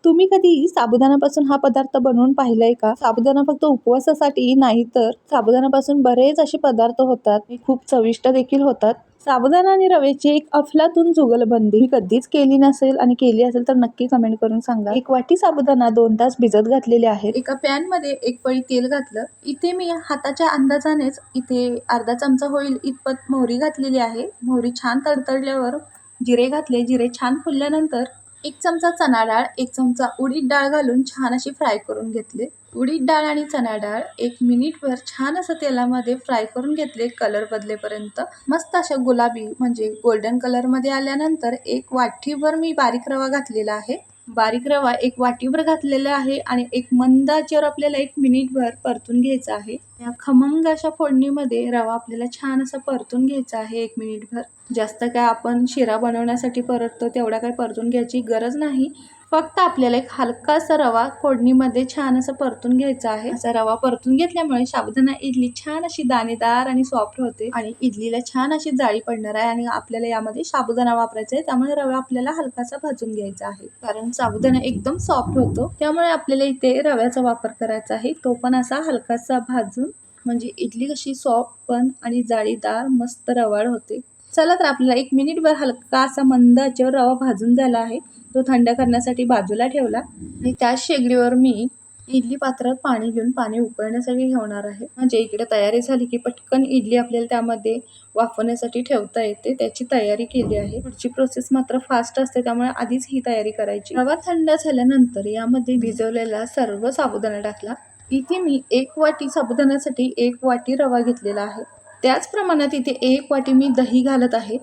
तुम्ही कधी साबुदाण्यापासून हा पदार्थ बनवून पाहिलाय का? साबुदाणा फक्त उपवासासाठी नाही तर साबुदाण्यापासून बरेच असे पदार्थ होतात, ते खूप चविष्ट देखील होतात. साबुदाणा आणि रव्याची एक अफलातून जुगलबंदी मी कधीच केली नसेल आणि केली असेल तर नक्की कमेंट करून सांगा. 1 वाटी साबुदाणा 2 तास भिजत घातलेले आहेत. एका पॅन मध्ये 1 पळी तेल घातलं. इथे मी हाताच्या अंदाजानेच इथे अर्धा चमचा होईल इतपत मोहरी घातलेली आहे. मोहरी छान तडतडल्यावर जिरे घातले. जिरे छान फुलल्यानंतर 1 चमचा चणा डाळ, 1 चमचा उडीद डाळ घालून छान अशी फ्राय करून घेतले. उडीद डाळ आणि चणा डाळ 1 मिनिटभर छान असं तेलामध्ये फ्राय करून घेतले कलर बदलेपर्यंत. मस्त अशा गुलाबी म्हणजे गोल्डन कलर मध्ये आल्यानंतर 1 वाटीभर मी बारीक रवा घातलेला आहे. बारीक रवा 1 वाटीभर घातलेला आहे आणि एक मंद आचेवर आपल्याला 1 मिनिटभर परतून घ्यायचा आहे. या खमंग अशा फोडणीमध्ये रवा आपल्याला छान असा परतून घ्यायचा आहे 1 मिनिटभर. जास्त काय आपण शिरा बनवण्यासाठी परततो तेवढा काय परतून घ्यायची गरज नाही. फक्त आपल्याला एक हलकासा रवा फोडणीमध्ये छान असं परतून घ्यायचा आहे. असा रवा परतून घेतल्यामुळे साबुदाणा इडली छान अशी दाणेदार आणि सॉफ्ट होते आणि इडलीला छान अशी जाळी पडणार आहे. आणि आपल्याला यामध्ये साबुदाणा वापरायचा आहे, त्यामुळे रवा आपल्याला हलकासा भाजून घ्यायचा आहे. कारण साबुदाणा एकदम सॉफ्ट होतो, त्यामुळे आपल्याला इथे रव्याचा वापर करायचा आहे. तो पण असा हलकासा भाजून, म्हणजे इडली कशी सॉफ्ट पण आणि जाळीदार मस्त रवाळ होते. चला तर आपल्याला 1 मिनिटभर हलका असा मंद आचेवर रवा भाजून झाला आहे. तो थंड करण्यासाठी बाजूला ठेवला आणि त्याच शेगडीवर मी इडली पात्रात पाणी घेऊन पाणी उकळण्यासाठी ठेवणार आहे. म्हणजे इकडे तयारी झाली की पटकन इडली आपल्याला त्यामध्ये वाफवण्यासाठी ठेवता येते, त्याची तयारी केली आहे. पुढची प्रोसेस मात्र फास्ट असते, त्यामुळे आधीच ही तयारी करायची. रवा थंड झाल्यानंतर यामध्ये भिजवलेला सर्व साबुदाणा टाकला. इथे मी 1 वाटी साबुदाण्यासाठी 1 वाटी रवा घेतलेला आहे. त्याच प्रमाणात इथे 1 वाटी मी दही घालत आहे.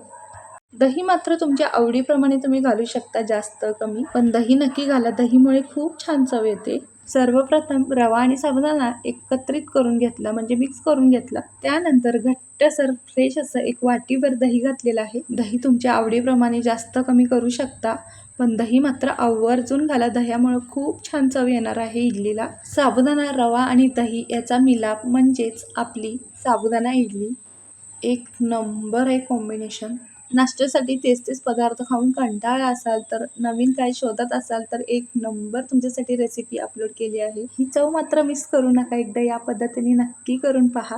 दही मात्र तुमच्या आवडीप्रमाणे तुम्ही घालू शकता, जास्त कमी, पण दही नक्की घाला. दहीमुळे खूप छान चव येते. सर्वप्रथम रवा आणि साबुदाणा एकत्रित करून घेतला, म्हणजे मिक्स करून घेतला. त्यानंतर घट्टसर फ्रेश असं 1 वाटीभर दही घातलेलं आहे. दही तुमच्या आवडीप्रमाणे जास्त कमी करू शकता, पण दही मात्र आवर्जून घाला. दह्यामुळे खूप छान चव येणार आहे इडलीला. साबुदाणा, रवा आणि दही याचा मिलाप म्हणजेच आपली साबुदाणा इडली. एक नंबर आहे कॉम्बिनेशन. नाश्त्यासाठी तेच पदार्थ खाऊन कंटाळा असाल तर, नवीन काय शोधत असाल तर, एक नंबर तुमच्यासाठी रेसिपी अपलोड केली आहे. ही चव मात्र मिस करू नका. एकदा या पद्धतीने नक्की करून पहा.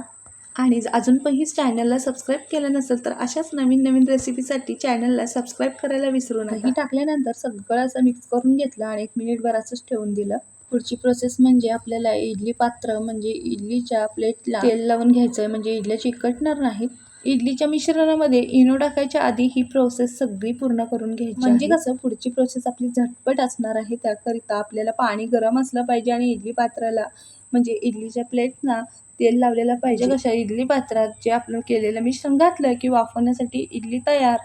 आणि अजून पण ही चॅनलला सबस्क्राईब केलं नसेल तर अशाच नवीन रेसिपीसाठी चॅनलला सबस्क्राईब करायला विसरू नका. दही टाकल्यानंतर सगळं असं मिक्स करून घेतलं आणि 1 मिनिटभर असंच ठेवून दिलं. पुढची प्रोसेस म्हणजे आपल्याला इडली पात्र, म्हणजे इडलीच्या प्लेटला तेल लावून घ्यायचं आहे, म्हणजे इडल्या चिकटणार नाहीत. इडलीच्या मिश्रणामध्ये इनो टाकायच्या आधी ही प्रोसेस सगळी पूर्ण करून घ्यायची, म्हणजे कसं पुढची प्रोसेस आपली झटपट असणार आहे. त्याकरिता आपल्याला पाणी गरम असलं पाहिजे आणि इडली पात्राला, म्हणजे इडलीच्या प्लेटना तेल लावलेलं पाहिजे. कशा इडली पात्रात जे आपण केलेलं मिश्रण घातलं की वाफवण्यासाठी इडली तयार.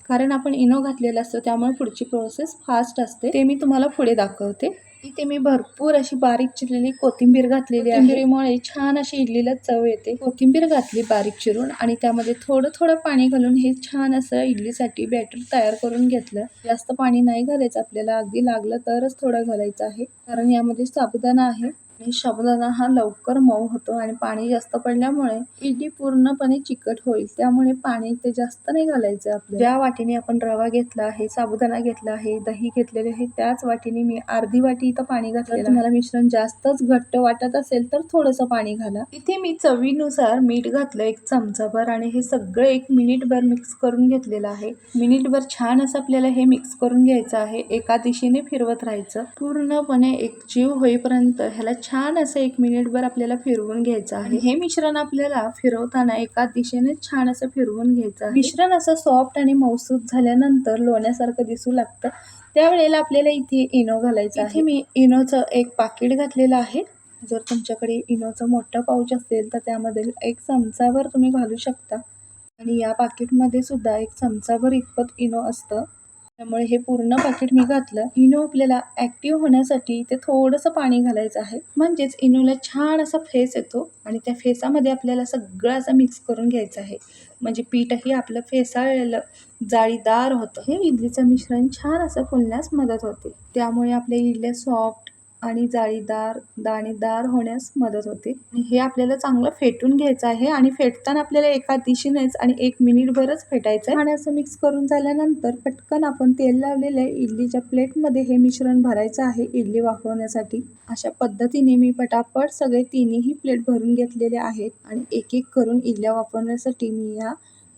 कारण आपण इनो घातलेला असतो, त्यामुळे पुढची प्रोसेस फास्ट असते. ते मी तुम्हाला पुढे दाखवते. इथे मी भरपूर अशी बारीक चिरलेली कोथिंबीर घातलेली आहे. कोथिंबीरीमुळे छान अशी इडलीला चव येते. कोथिंबीर घातली बारीक चिरून आणि त्यामध्ये थोडं पाणी घालून हे छान असं इडलीसाठी बॅटर तयार करून घेतलं. जास्त पाणी नाही घालायचं आपल्याला, अगदी लागलं तरच थोडं घालायचं आहे, कारण यामध्ये साबुदाणा आहे आणि साबुदाणा हा लवकर मऊ होतो आणि पाणी जास्त पडल्यामुळे इडली पूर्णपणे चिकट होईल. त्यामुळे पाणी ते जास्त नाही घालायचं आपल्याला. ज्या वाटीने आपण रवा घेतला आहे, साबुदाणा घेतला आहे, दही घेतलेले आहे, त्याच वाटीने मी अर्धी वाटी इथं पाणी घातलेलं. तुम्हाला मिश्रण जास्तच घट्ट वाटत असेल तर थोडंसं पाणी घाला. इथे मी चवीनुसार मीठ घातलं 1 चमचाभर आणि हे सगळं 1 मिनिटभर मिक्स करून घेतलेलं आहे. मिनिटभर छान असं आपल्याला हे मिक्स करून घ्यायचं आहे. एका दिशेने फिरवत राहायचं, पूर्णपणे एकजीव होईपर्यंत ह्याला छान असं 1 मिनिटभर आपल्याला फिरवून घ्यायचं आहे. हे मिश्रण आपल्याला फिरवताना एका दिशेने छान असं फिरवून घ्यायचं आहे. मिश्रण असं सॉफ्ट आणि मऊसूत झाल्यानंतर लोण्यासारखं दिसू लागतं, त्यावेळेला आपल्याला इथे इनो घालायचं आहे. इथे मी इनोचं 1 पाकिट घातलेलं आहे. जर तुमच्याकडे इनोचं मोठं पाऊच असेल तर त्यामध्ये 1 चमचाभर तुम्ही घालू शकता आणि या पाकिटमध्ये सुद्धा 1 चमचाभर इतपत इनो असतं, त्यामुळे हे पूर्ण पाकिट मी घातलं. इनो आपल्याला ॲक्टिव्ह होण्यासाठी ते थोडंसं पाणी घालायचं आहे, म्हणजेच इनोला छान असा फेस येतो आणि त्या फेसामध्ये आपल्याला सगळं असं मिक्स करून घ्यायचं आहे, म्हणजे पीठही आपलं फेसाळलेलं जाळीदार होतं. हे इडलीचं मिश्रण छान असं फुलण्यास मदत होते, त्यामुळे आपल्या इडल्या सॉफ्ट आणि जाळीदार दाणेदार होण्यास मदत होते. आणि हे आपल्याला चांगलं फेटून घ्यायचं आहे आणि फेटताना आपल्याला एका दिशेनेच आणि 1 मिनिटभरच फेटायचं आहे. आणि असं मिक्स करून झाल्यानंतर पटकन आपण तेल लावलेल्या इडलीच्या प्लेटमध्ये हे मिश्रण भरायचं आहे इडली वाफवण्यासाठी. अशा पद्धतीने मी पटापट सगळे तिन्ही प्लेट भरून घेतलेले आहेत आणि एक एक करून इडल्या वाफवण्यासाठी मी या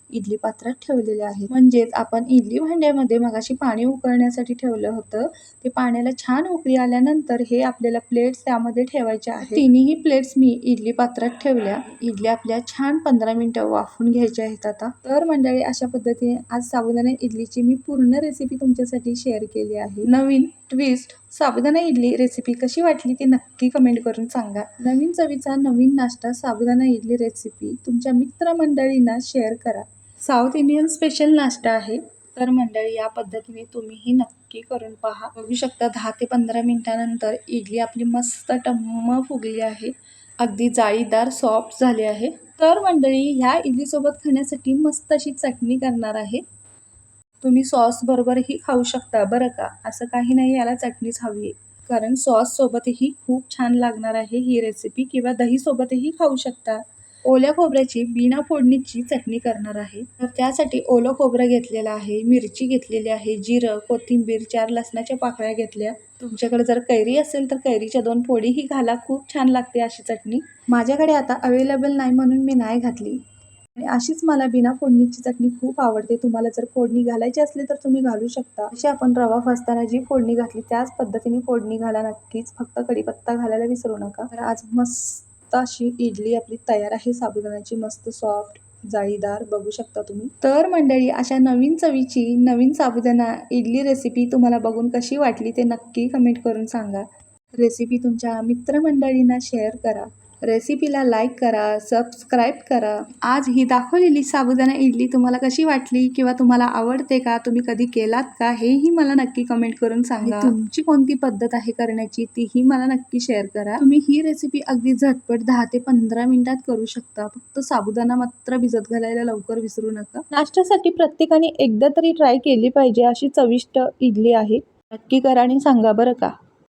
इडली पात्रात ठेवलेले आहेत. म्हणजेच आपण इडली भांड्यामध्ये मगाशी पाणी उकळण्यासाठी ठेवलं होतं, ते पाण्याला छान उकळी आल्यानंतर हे आपल्याला प्लेट्स त्यामध्ये ठेवायचे आहेत. तिन्ही प्लेट्स मी इडली पात्रात ठेवल्या. इडल्या आपल्या छान 15 मिनिटं वाफवून घ्यायच्या आहेत आता. तर मंडळी, अशा पद्धतीने आज साबुदाणा इडलीची मी पूर्ण रेसिपी तुमच्यासाठी शेअर केली आहे. नवीन ट्विस्ट साबुदाणा इडली रेसिपी कशी वाटली ते नक्की कमेंट करून सांगा. नवीन चवीचा नवीन नाश्ता साबुदाणा इडली रेसिपी तुमच्या मित्रमंडळींना शेअर करा. साऊथ इंडियन स्पेशल नाश्ता आहे. तर मंडळी, या पद्धतीने तुम्हीही नक्की करून पहा. बघू शकता 10 ते 15 मिनिटानंतर इडली आपली मस्त टम्म फुगली आहे. अगदी जाळीदार सॉफ्ट झाली आहे. तर मंडळी, ह्या इडलीसोबत खाण्यासाठी मस्त अशी चटणी करणार आहे. तुम्ही सॉस बरोबरही खाऊ शकता बरं का, असं काही नाही, याला चटणीच हवी आहे. कारण सॉस सोबतही खूप छान लागणार आहे ही रेसिपी, किंवा दही सोबतही खाऊ शकता. ओल्या खोबऱ्याची बिना फोडणीची चटणी करणार आहे. तर त्यासाठी ओलं खोबरं घेतलेलं आहे, मिरची घेतलेली आहे, जिरं, कोथिंबीर, 4 लसणाच्या पाकळ्या घेतल्या. तुमच्याकडे जर कैरी असेल तर कैरीच्या 2 फोडीही घाला, खूप छान लागते अशी चटणी. माझ्याकडे आता अवेलेबल नाही म्हणून मी नाही घातली. आणि अशीच मला बिना फोडणीची चटणी खूप आवडते. तुम्हाला जर फोडणी घालायची असली तर तुम्ही घालू शकता. अशी आपण रवा भाजताना जी फोडणी घातली त्याच पद्धतीने फोडणी घाला नक्कीच. फक्त कढीपत्ता घालायला विसरू नका. तर आज मस्त अशी इडली आपली तयार आहे साबुदाण्याची, मस्त सॉफ्ट जाळीदार, बघू शकता तुम्ही. तर मंडळी, अशा नवीन चवीची नवीन साबुदाणा इडली रेसिपी तुम्हाला बघून कशी वाटली ते नक्की कमेंट करून सांगा. रेसिपी तुमच्या मित्रमंडळींना शेअर करा. रेसिपीला लाईक करा, सबस्क्राईब करा. आज ही दाखवलेली साबुदाणा इडली तुम्हाला कशी वाटली किंवा तुम्हाला आवडते का, तुम्ही कधी केलात का, हेही मला नक्की कमेंट करून सांगा. तुमची कोणती पद्धत आहे करण्याची तीही मला नक्की शेअर करा. तुम्ही ही रेसिपी अगदी झटपट 10 ते 15 मिनिटात करू शकता. फक्त साबुदाणा मात्र भिजत घालायला लवकर विसरू नका. नाश्त्यासाठी प्रत्येकाने एकदा तरी ट्राय केली पाहिजे अशी चविष्ट इडली आहे. नक्की करा आणि सांगा बरं का.